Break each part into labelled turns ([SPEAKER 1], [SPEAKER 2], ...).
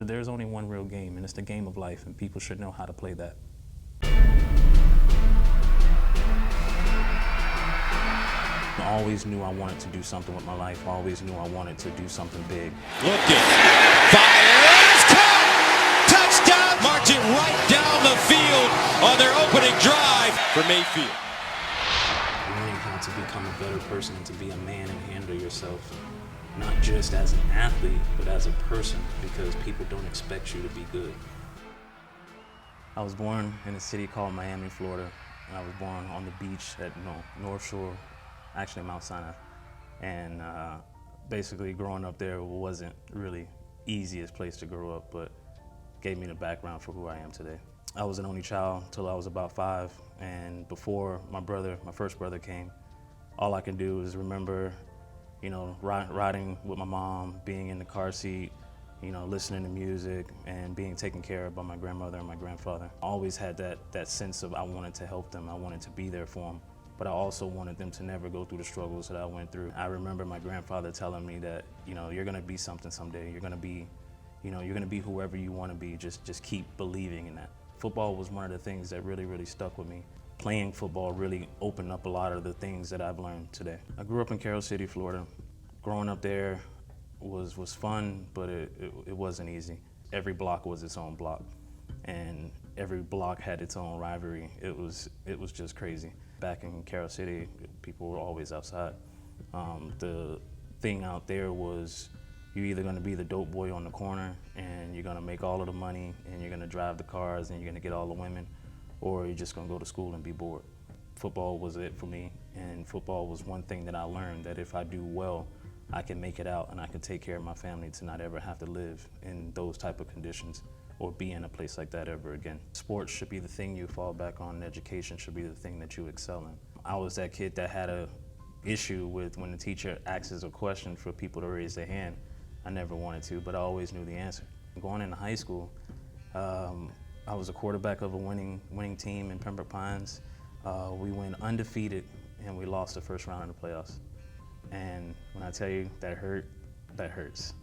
[SPEAKER 1] There's only one real game, and it's the game of life, and people should know how to play that. I always knew I wanted to do something with my life. I always knew I wanted to do something big.
[SPEAKER 2] Looking, fires, caught, touchdown, march it right down the field on their opening drive for Mayfield.
[SPEAKER 1] Learning how to become a better person and to be a man and handle yourself, not just as an athlete, but as a person, because people don't expect you to be good. I was born in a city called Miami, Florida. I was born on the beach at North Shore, actually Mount Sinai. And basically growing up there wasn't really easiest place to grow up, but gave me the background for who I am today. I was an only child till I was about 5, and before my first brother came, all I can do is remember, riding with my mom, being in the car seat, listening to music and being taken care of by my grandmother and my grandfather. I always had that sense of I wanted to help them, I wanted to be there for them, but I also wanted them to never go through the struggles that I went through. I remember my grandfather telling me that, you're gonna be something someday, you're gonna be whoever you wanna be, just keep believing in that. Football was one of the things that really, really stuck with me. Playing football really opened up a lot of the things that I've learned today. I grew up in Carroll City, Florida. Growing up there was fun, but it wasn't easy. Every block was its own block, and every block had its own rivalry. It was just crazy. Back in Carroll City, people were always outside. The thing out there was you're either gonna be the dope boy on the corner and you're gonna make all of the money and you're gonna drive the cars and you're gonna get all the women, or you're just gonna go to school and be bored. Football was it for me, and football was one thing that I learned, that if I do well, I can make it out and I can take care of my family to not ever have to live in those type of conditions or be in a place like that ever again. Sports should be the thing you fall back on, and education should be the thing that you excel in. I was that kid that had a issue with when the teacher asks a question for people to raise their hand. I never wanted to, but I always knew the answer. Going into high school, I was a quarterback of a winning team in Pembroke Pines. We went undefeated and we lost the first round of the playoffs. And when I tell you that hurts.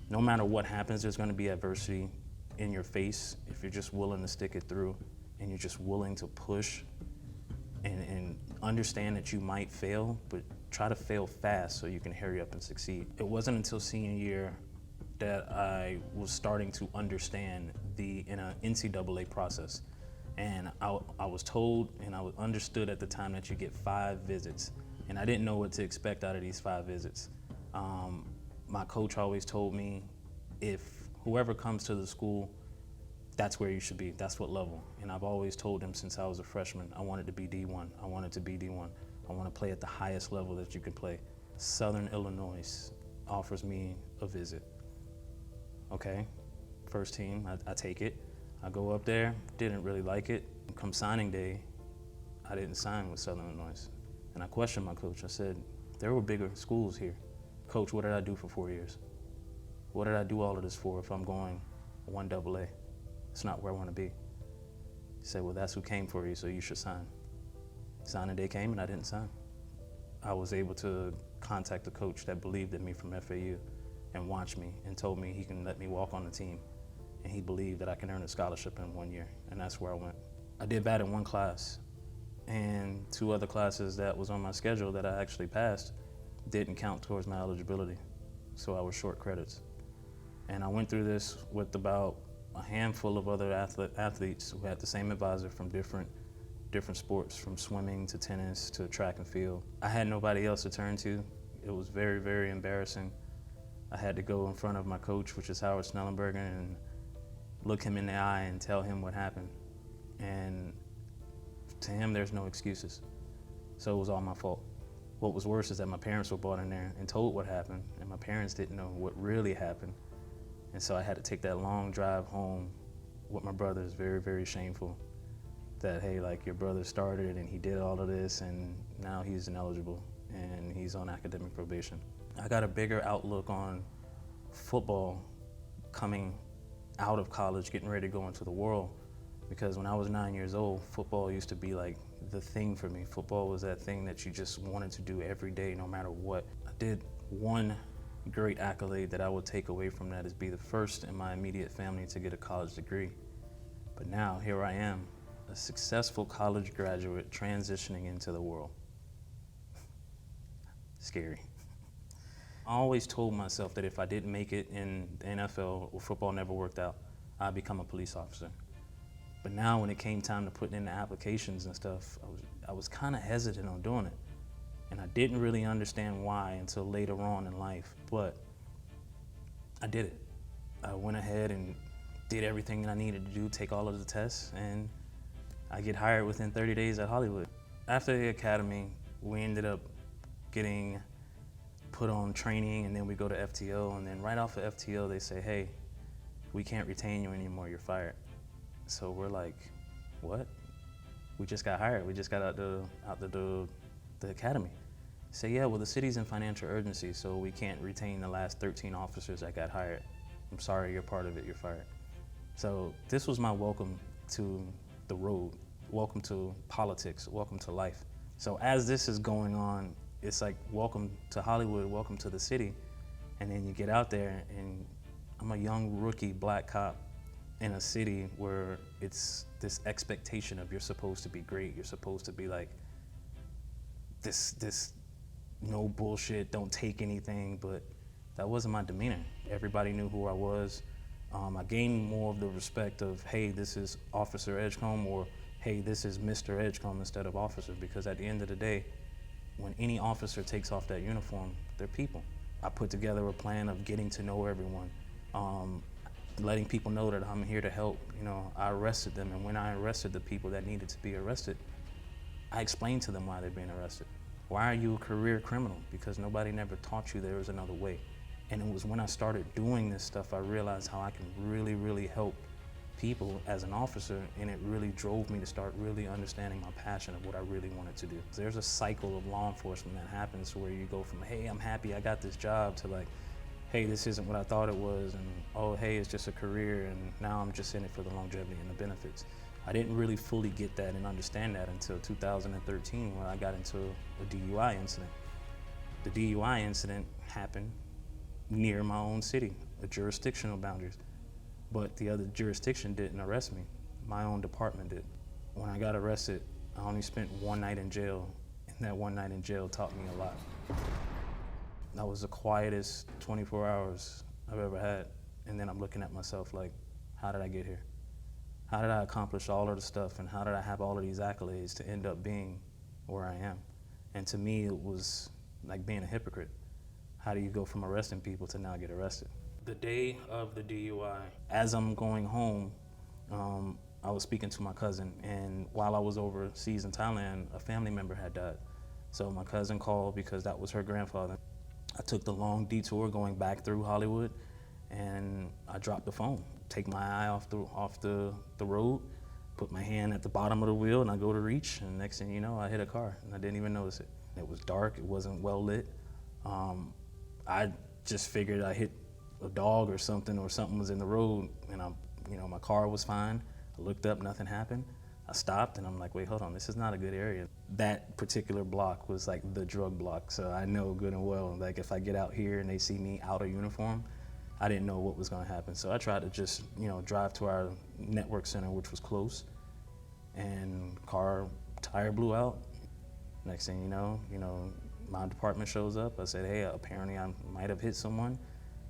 [SPEAKER 1] No matter what happens, there's gonna be adversity in your face if you're just willing to stick it through and you're just willing to push and understand that you might fail, but try to fail fast so you can hurry up and succeed. It wasn't until senior year that I was starting to understand the NCAA process. And I was told and I understood at the time that you get 5 visits. And I didn't know what to expect out of these 5 visits. My coach always told me, if whoever comes to the school, that's where you should be, that's what level. And I've always told him since I was a freshman, I wanted to be D1, I wanted to be D1. I want to play at the highest level that you can play. Southern Illinois offers me a visit. Okay, first team, I take it. I go up there, didn't really like it. Come signing day, I didn't sign with Southern Illinois. And I questioned my coach. I said, there were bigger schools here. Coach, what did I do for 4 years? What did I do all of this for if I'm going 1AA? It's not where I want to be. He said, well, that's who came for you, so you should sign. Signing day came and I didn't sign. I was able to contact the coach that believed in me from FAU and watched me and told me he can let me walk on the team. And he believed that I can earn a scholarship in 1 year, and that's where I went. I did bad in 1 class, and 2 other classes that was on my schedule that I actually passed didn't count towards my eligibility, so I was short credits. And I went through this with about a handful of other athletes who had the same advisor from different sports, from swimming to tennis to track and field. I had nobody else to turn to. It was very, very embarrassing. I had to go in front of my coach, which is Howard Snellenberger, and look him in the eye and tell him what happened. And to him, there's no excuses. So it was all my fault. What was worse is that my parents were brought in there and told what happened, and my parents didn't know what really happened. And so I had to take that long drive home with my brothers, very, very shameful. That, hey, like, your brother started and he did all of this and now he's ineligible and he's on academic probation. I got a bigger outlook on football coming out of college, getting ready to go into the world, because when I was 9 years old, football used to be like the thing for me. Football was that thing that you just wanted to do every day, no matter what. I did one great accolade that I would take away from that is be the first in my immediate family to get a college degree. But now, here I am, a successful college graduate transitioning into the world. Scary. I always told myself that if I didn't make it in the NFL or football never worked out, I'd become a police officer. But now when it came time to put in the applications and stuff, I was kind of hesitant on doing it. And I didn't really understand why until later on in life, but I did it. I went ahead and did everything that I needed to do, take all of the tests, and I get hired within 30 days at Hollywood. After the academy, we ended up getting put on training, and then we go to FTO, and then right off of FTO, they say, hey, we can't retain you anymore, you're fired. So we're like, what? We just got hired, we just got out the academy. Say, yeah, well, the city's in financial urgency, so we can't retain the last 13 officers that got hired. I'm sorry, you're part of it, you're fired. So this was my welcome to the road, welcome to politics, welcome to life. So as this is going on, it's like, welcome to Hollywood, welcome to the city. And then you get out there and I'm a young rookie black cop in a city where it's this expectation of you're supposed to be great, you're supposed to be like this no bullshit, don't take anything, but that wasn't my demeanor. Everybody knew who I was. I gained more of the respect of, hey, this is Officer Edgecombe, or hey, this is Mr. Edgecombe instead of officer, because at the end of the day, when any officer takes off that uniform, they're people. I put together a plan of getting to know everyone, letting people know that I'm here to help. You know, I arrested them, and when I arrested the people that needed to be arrested, I explained to them why they're being arrested. Why are you a career criminal? Because nobody never taught you there was another way. And it was when I started doing this stuff, I realized how I can really, really help people as an officer, and it really drove me to start really understanding my passion of what I really wanted to do. There's a cycle of law enforcement that happens where you go from, hey, I'm happy I got this job, to like, hey, this isn't what I thought it was, and oh, hey, it's just a career, and now I'm just in it for the longevity and the benefits. I didn't really fully get that and understand that until 2013, when I got into a DUI incident. The DUI incident happened near my own city, a jurisdictional boundaries. But the other jurisdiction didn't arrest me. My own department did. When I got arrested, I only spent one night in jail, and that one night in jail taught me a lot. That was the quietest 24 hours I've ever had. And then I'm looking at myself like, how did I get here? How did I accomplish all of the stuff, and how did I have all of these accolades to end up being where I am? And to me, it was like being a hypocrite. How do you go from arresting people to now get arrested? The day of the DUI, as I'm going home, I was speaking to my cousin, and while I was overseas in Thailand, a family member had died. So my cousin called because that was her grandfather. I took the long detour going back through Hollywood, and I dropped the phone. Take my eye off the road, put my hand at the bottom of the wheel, and I go to reach, and next thing you know, I hit a car, and I didn't even notice it. It was dark, it wasn't well lit. I just figured I hit a dog or something was in the road, and my car was fine. I looked up, nothing happened. I stopped, and I'm like, wait, hold on, this is not a good area. That particular block was like the drug block, so I know good and well, like if I get out here and they see me out of uniform, I didn't know what was gonna happen. So I tried to just, drive to our network center, which was close, and car tire blew out. Next thing you know, my department shows up. I said, hey, apparently I might have hit someone,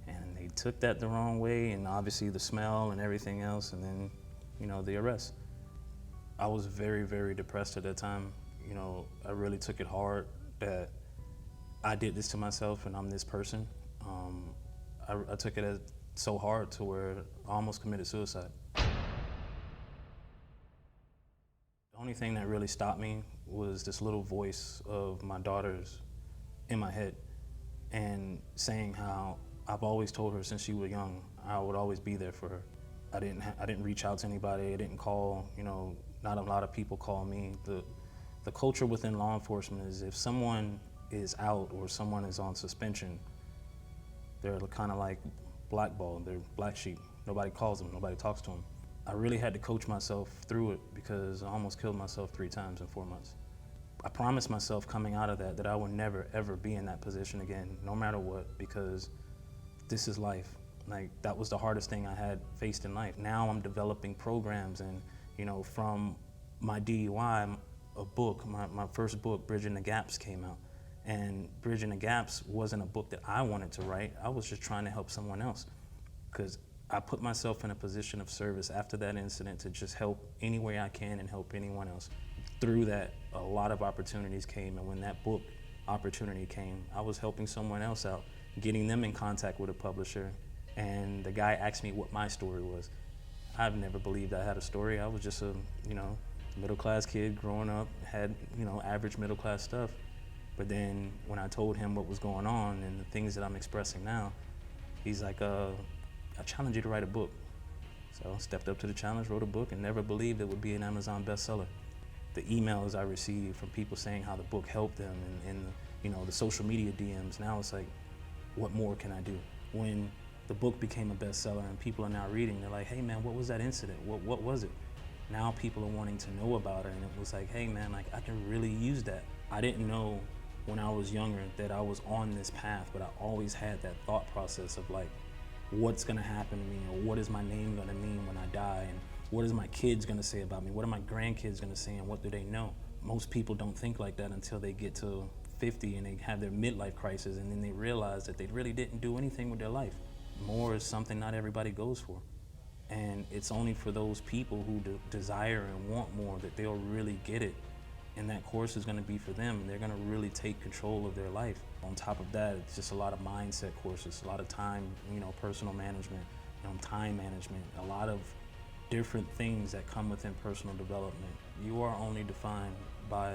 [SPEAKER 1] and they took that the wrong way, and obviously the smell and everything else, and then, the arrest. I was very, very depressed at that time. I really took it hard that I did this to myself and I'm this person. I took it as so hard to where I almost committed suicide. The only thing that really stopped me was this little voice of my daughter's in my head, and saying how I've always told her since she was young, I would always be there for her. I didn't reach out to anybody, I didn't call, not a lot of people call me. The culture within law enforcement is if someone is out or someone is on suspension, they're kind of like blackballed, they're black sheep. Nobody calls them, nobody talks to them. I really had to coach myself through it because I almost killed myself 3 times in 4 months. I promised myself coming out of that I would never, ever be in that position again, no matter what, because this is life. Like, that was the hardest thing I had faced in life. Now I'm developing programs, and from my DUI, a book, my first book, Bridging the Gaps, came out. And Bridging the Gaps wasn't a book that I wanted to write. I was just trying to help someone else, because I put myself in a position of service after that incident to just help any way I can and help anyone else. Through that, a lot of opportunities came, and when that book opportunity came, I was helping someone else out, getting them in contact with a publisher, and the guy asked me what my story was. I've never believed I had a story. I was just a, middle-class kid growing up, had, average middle-class stuff. But then when I told him what was going on and the things that I'm expressing now, he's like, I challenge you to write a book. So I stepped up to the challenge, wrote a book, and never believed it would be an Amazon bestseller. The emails I received from people saying how the book helped them, and the social media DMs, now it's like, what more can I do? When the book became a bestseller and people are now reading, they're like, hey man, what was that incident? What was it? Now people are wanting to know about it, and it was like, hey man, like, I can really use that. I didn't know when I was younger that I was on this path, but I always had that thought process of like, what's gonna happen to me, or what is my name gonna mean when I die, and what is my kids gonna say about me, what are my grandkids gonna say, and what do they know? Most people don't think like that until they get to 50 and they have their midlife crisis, and then they realize that they really didn't do anything with their life. More is something not everybody goes for. And it's only for those people who desire and want more that they'll really get it. And that course is gonna be for them. They're gonna really take control of their life. On top of that, it's just a lot of mindset courses, a lot of time, personal management, time management, a lot of different things that come within personal development. You are only defined by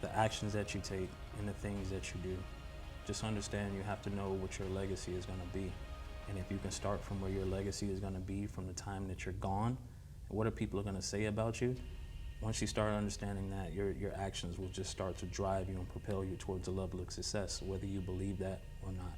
[SPEAKER 1] the actions that you take and the things that you do. Just understand you have to know what your legacy is gonna be. And if you can start from where your legacy is gonna be from the time that you're gone, and what are people gonna say about you, once you start understanding that, your actions will just start to drive you and propel you towards a level of success, whether you believe that or not.